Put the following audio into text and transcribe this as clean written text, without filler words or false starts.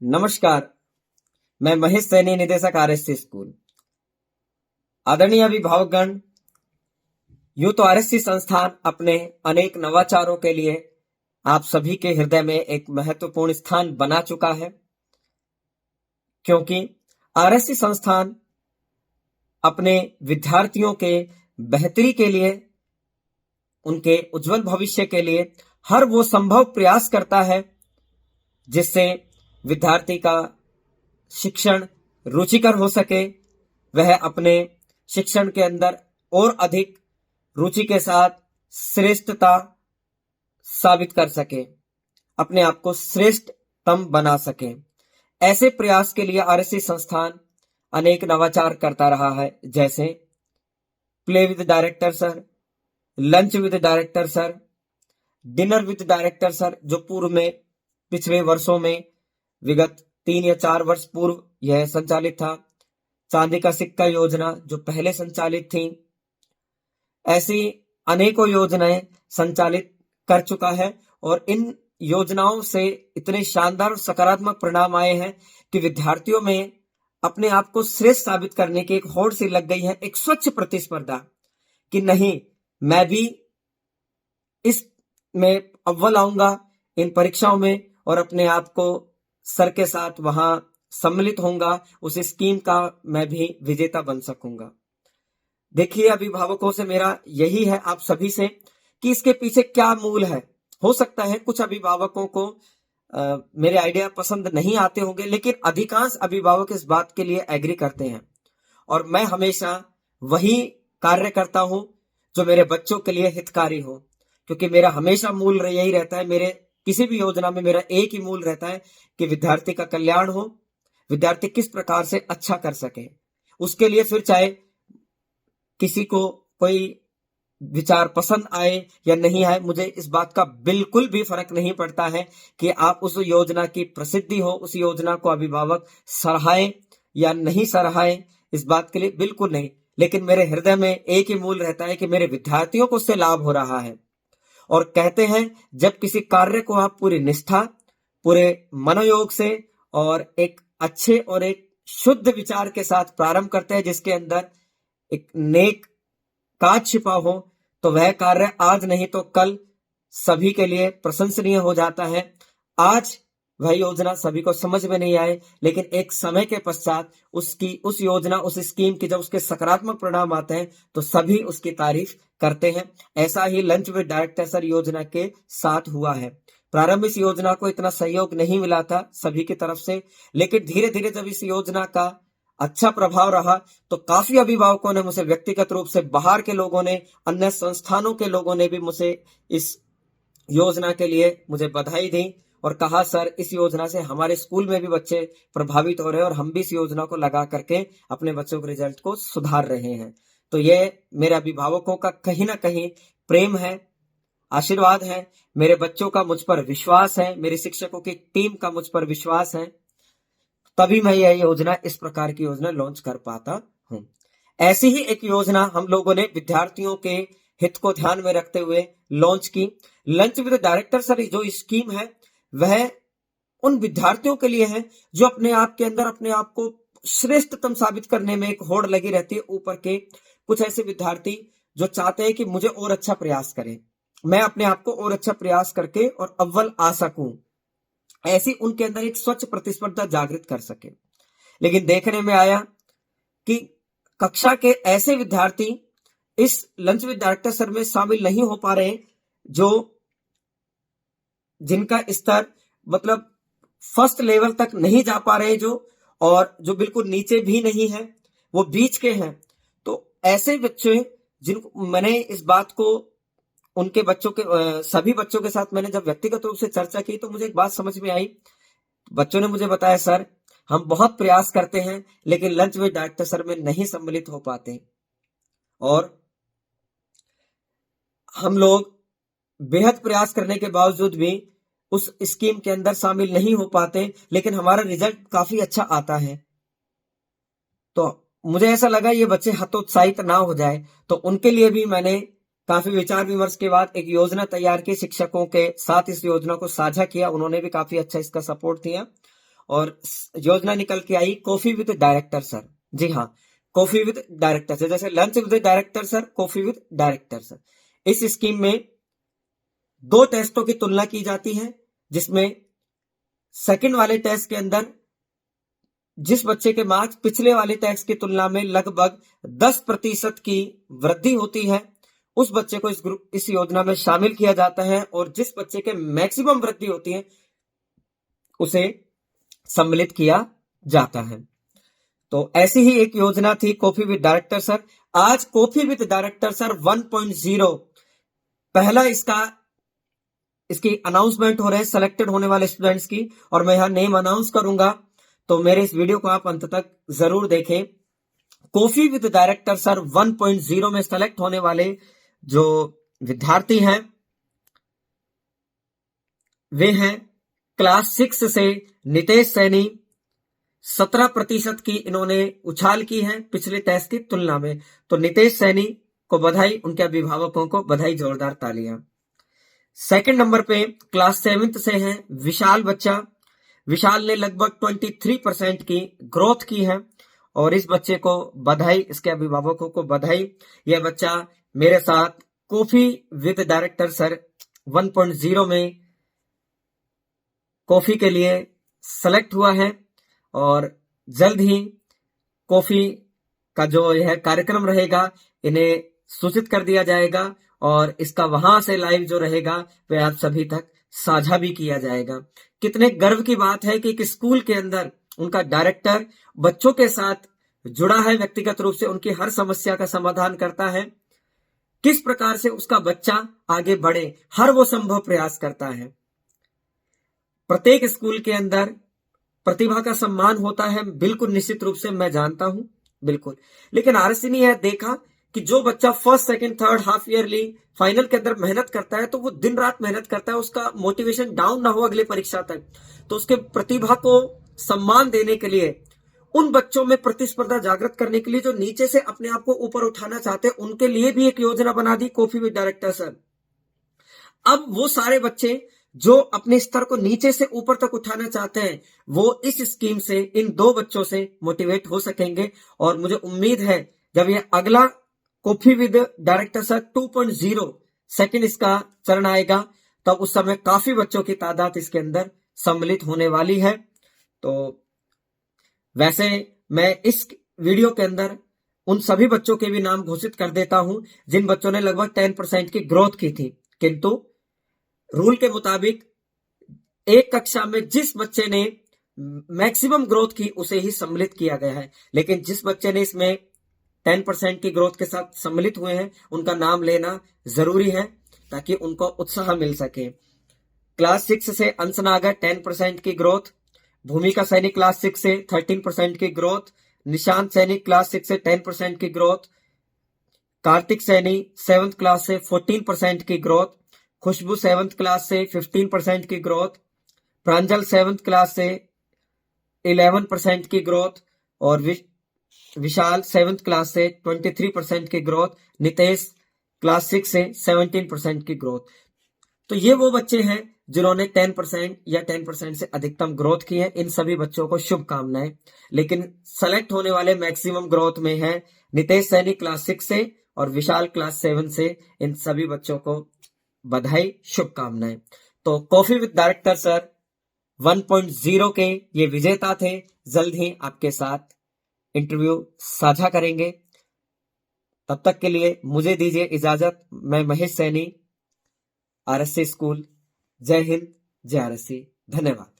नमस्कार। मैं महेश सैनी, निदेशक आरएससी स्कूल। आदरणीय अभिभावकगण, यूं तो आरएससी संस्थान अपने अनेक नवाचारों के लिए आप सभी के हृदय में एक महत्वपूर्ण स्थान बना चुका है, क्योंकि आरएससी संस्थान अपने विद्यार्थियों के बेहतरी के लिए, उनके उज्जवल भविष्य के लिए हर वो संभव प्रयास करता है जिससे विद्यार्थी का शिक्षण रुचिकर हो सके, वह अपने शिक्षण के अंदर और अधिक रुचि के साथ श्रेष्ठता साबित कर सके, अपने आप को श्रेष्ठतम बना सके। ऐसे प्रयास के लिए आरएससी संस्थान अनेक नवाचार करता रहा है, जैसे play with director sir, lunch with director sir, dinner with director sir, जो पूर्व में पिछले वर्षों में विगत 3 या 4 वर्ष पूर्व यह संचालित था। चांदी का सिक्का योजना जो पहले संचालित थी, ऐसी अनेकों योजनाएं संचालित कर चुका है और इन योजनाओं से इतने शानदार और सकारात्मक परिणाम आए हैं कि विद्यार्थियों में अपने आप को श्रेष्ठ साबित करने की एक होड़ सी लग गई है, एक स्वच्छ प्रतिस्पर्धा कि नहीं, मैं भी इसमें अव्वल आऊंगा इन परीक्षाओं में और अपने आप को सर के साथ वहां सम्मिलित होऊंगा, उस स्कीम का मैं भी विजेता बन सकूंगा। देखिए, अभिभावकों से मेरा यही है आप सभी से कि इसके पीछे क्या मूल है। हो सकता है कुछ अभिभावकों को मेरे आइडिया पसंद नहीं आते होंगे, लेकिन अधिकांश अभिभावक इस बात के लिए एग्री करते हैं और मैं हमेशा वही कार्य करता हूं जो मेरे बच्चों के लिए हितकारी हो, क्योंकि मेरा हमेशा मूल यही रहता है। मेरे किसी भी योजना में मेरा एक ही मूल रहता है कि विद्यार्थी का कल्याण हो, विद्यार्थी किस प्रकार से अच्छा कर सके। उसके लिए फिर चाहे किसी को कोई विचार पसंद आए या नहीं आए, मुझे इस बात का बिल्कुल भी फर्क नहीं पड़ता है कि आप उस योजना की प्रसिद्धि हो, उस योजना को अभिभावक सराहाए या नहीं सराहाए, इस बात के लिए बिल्कुल नहीं। लेकिन मेरे हृदय में एक ही मूल रहता है कि मेरे विद्यार्थियों को उससे लाभ हो रहा है। और कहते हैं, जब किसी कार्य को आप पूरी निष्ठा, पूरे मनोयोग से और एक अच्छे और एक शुद्ध विचार के साथ प्रारंभ करते हैं, जिसके अंदर एक नेक काज छिपा हो, तो वह कार्य आज नहीं तो कल सभी के लिए प्रशंसनीय हो जाता है। आज वह योजना सभी को समझ में नहीं आए, लेकिन एक समय के पश्चात उस योजना, उस स्कीम की जब उसके सकारात्मक परिणाम आते हैं तो सभी उसकी तारीफ करते हैं। ऐसा ही लंच विद डायरेक्टर सर योजना के साथ हुआ है। प्रारंभ इस योजना को इतना सहयोग नहीं मिला था सभी की तरफ से, लेकिन धीरे धीरे जब इस योजना का अच्छा प्रभाव रहा तो काफी अभिभावकों ने मुझे व्यक्तिगत रूप से, बाहर के लोगों ने, अन्य संस्थानों के लोगों ने भी मुझे इस योजना के लिए मुझे बधाई दी और कहा, सर इस योजना से हमारे स्कूल में भी बच्चे प्रभावित हो रहे हैं और हम भी इस योजना को लगा करके अपने बच्चों के रिजल्ट को सुधार रहे हैं। तो ये मेरे अभिभावकों का कहीं ना कहीं प्रेम है, आशीर्वाद है, मेरे बच्चों का मुझ पर विश्वास है, मेरे शिक्षकों की टीम का मुझ पर विश्वास है, तभी मैं यह योजना, इस प्रकार की योजना लॉन्च कर पाता हूं। ऐसी ही एक योजना हम लोगों ने विद्यार्थियों के हित को ध्यान में रखते हुए लॉन्च की। लंच विद डायरेक्टर सर जो स्कीम है, वह उन विद्यार्थियों के लिए है जो अपने आप के अंदर अपने आप को श्रेष्ठतम साबित करने में एक होड़ लगी रहती है। ऊपर के कुछ ऐसे विद्यार्थी जो चाहते हैं कि मुझे और अच्छा प्रयास करें, मैं अपने आप को और अच्छा प्रयास करके और अव्वल आ सकूं, ऐसी उनके अंदर एक स्वच्छ प्रतिस्पर्धा जागृत कर सके। लेकिन देखने में आया कि कक्षा के ऐसे विद्यार्थी इस लंच विद डायरेक्टर सर में शामिल नहीं हो पा रहे, जो जिनका स्तर मतलब फर्स्ट लेवल तक नहीं जा पा रहे, और जो बिल्कुल नीचे भी नहीं है, वो बीच के हैं। तो ऐसे बच्चे जिनको मैंने इस बात को उनके बच्चों के सभी बच्चों के साथ मैंने जब व्यक्तिगत रूप से चर्चा की तो मुझे एक बात समझ में आई। बच्चों ने मुझे बताया, सर हम बहुत प्रयास करते हैं लेकिन लंच विद डायरेक्टर सर में नहीं सम्मिलित हो पाते और हम लोग बेहद प्रयास करने के बावजूद भी उस स्कीम के अंदर शामिल नहीं हो पाते, लेकिन हमारा रिजल्ट काफी अच्छा आता है। तो मुझे ऐसा लगा ये बच्चे हतोत्साहित ना हो जाए, तो उनके लिए भी मैंने काफी विचार विमर्श के बाद एक योजना तैयार की, शिक्षकों के साथ इस योजना को साझा किया, उन्होंने भी काफी अच्छा इसका सपोर्ट दिया और योजना निकल के आई कॉफी विद डायरेक्टर सर। जी हाँ, कॉफी विद डायरेक्टर सर, जैसे lunch with director sir, coffee with director sir. इस स्कीम में 2 टेस्टों की तुलना की जाती है, जिसमें सेकंड वाले टेस्ट के अंदर जिस बच्चे के मार्क्स पिछले वाले टेस्ट की तुलना में लगभग 10% की वृद्धि होती है, उस बच्चे को इस योजना में शामिल किया जाता है, और जिस बच्चे के मैक्सिमम वृद्धि होती है उसे सम्मिलित किया जाता है। तो ऐसी ही एक योजना थी कॉफी विद डायरेक्टर सर। आज कॉफी विद डायरेक्टर सर 1.0 पहला इसकी अनाउंसमेंट हो रहे हैं सेलेक्टेड होने वाले स्टूडेंट्स की, और मैं यहां नेम अनाउंस करूंगा, तो मेरे इस वीडियो को आप अंत तक जरूर देखें। कॉफी विद डायरेक्टर सर 1.0 में सेलेक्ट होने वाले जो विद्यार्थी हैं वे हैं क्लास 6 से नितेश सैनी। 17% की इन्होंने उछाल की है पिछले टेस्ट की तुलना में, तो नितेश सैनी को बधाई, उनके अभिभावकों को बधाई, जोरदार तालियां। सेकंड नंबर पे क्लास 7 से है विशाल बच्चा। विशाल ने लगभग 23% की ग्रोथ की है, और इस बच्चे को बधाई, इसके अभिभावकों को बधाई। यह बच्चा मेरे साथ कॉफी विद डायरेक्टर सर 1.0 में कॉफी के लिए सेलेक्ट हुआ है, और जल्द ही कॉफी का जो यह कार्यक्रम रहेगा इन्हें सूचित कर दिया जाएगा, और इसका वहां से लाइव जो रहेगा वह आप सभी तक साझा भी किया जाएगा। कितने गर्व की बात है कि एक स्कूल के अंदर उनका डायरेक्टर बच्चों के साथ जुड़ा है, व्यक्तिगत रूप से उनकी हर समस्या का समाधान करता है, किस प्रकार से उसका बच्चा आगे बढ़े हर वो संभव प्रयास करता है। प्रत्येक स्कूल के अंदर प्रतिभा का सम्मान होता है, बिल्कुल निश्चित रूप से मैं जानता हूं, बिल्कुल। लेकिन आरएससी ने यह देखा कि जो बच्चा first, second, third, half yearly, final के अंदर मेहनत करता है, तो वो दिन रात मेहनत करता है, उसका मोटिवेशन डाउन ना हो अगले परीक्षा तक, तो उसके प्रतिभा को सम्मान देने के लिए, उन बच्चों में प्रतिस्पर्धा जागृत करने के लिए जो नीचे से अपने आप को ऊपर उठाना चाहते हैं, उनके लिए भी एक योजना बना दी कॉफी विद डायरेक्टर सर। अब वो सारे बच्चे जो अपने स्तर को नीचे से ऊपर तक उठाना चाहते हैं, वो इस स्कीम से, इन 2 बच्चों से मोटिवेट हो सकेंगे, और मुझे उम्मीद है जब ये अगला coffee with director sir 2.0 second इसका चरण आएगा, तब उस समय काफी बच्चों की तादाद इसके अंदर सम्मिलित होने वाली है। तो वैसे मैं इस वीडियो के अंदर उन सभी बच्चों के भी नाम घोषित कर देता हूं जिन बच्चों ने लगभग 10% की ग्रोथ की थी, किंतु रूल के मुताबिक एक कक्षा में जिस बच्चे ने मैक्सिमम ग्रोथ की उसे ही सम्मिलित किया गया है, लेकिन जिस बच्चे ने इसमें 10% की ग्रोथ के साथ सम्मिलित हुए हैं उनका नाम लेना जरूरी है, ताकि उनको उत्साह मिल सके। क्लास 6 से अंश नागर 10% की ग्रोथ, भूमिका सैनिक क्लास 6 से 13% की ग्रोथ, निशांत सैनिक क्लास 6 से 10% की growth, Kartik Saini 7th class से 14% की ग्रोथ, खुशबू 7th क्लास से 15% की ग्रोथ, प्रांजल 7th क्लास से 11% की ग्रोथ, और विशाल 7th क्लास से 23% की ग्रोथ, नितेश क्लास 6 से 17% की ग्रोथ। तो ये वो बच्चे हैं जिन्होंने 10% या 10% से अधिकतम ग्रोथ की है। इन सभी बच्चों को शुभकामनाएं। लेकिन सेलेक्ट होने वाले मैक्सिमम ग्रोथ में है नितेश सैनी क्लास 6 से और विशाल क्लास 7 से। इन सभी बच्चों को बधाई, शुभकामनाएं। तो कॉफी विद डायरेक्टर सर 1.0 के ये विजेता थे। जल्द ही आपके साथ इंटरव्यू साझा करेंगे। तब तक के लिए मुझे दीजिए इजाजत। मैं महेश सैनी, आरएससी स्कूल। जय हिंद, जय आरएससी। धन्यवाद।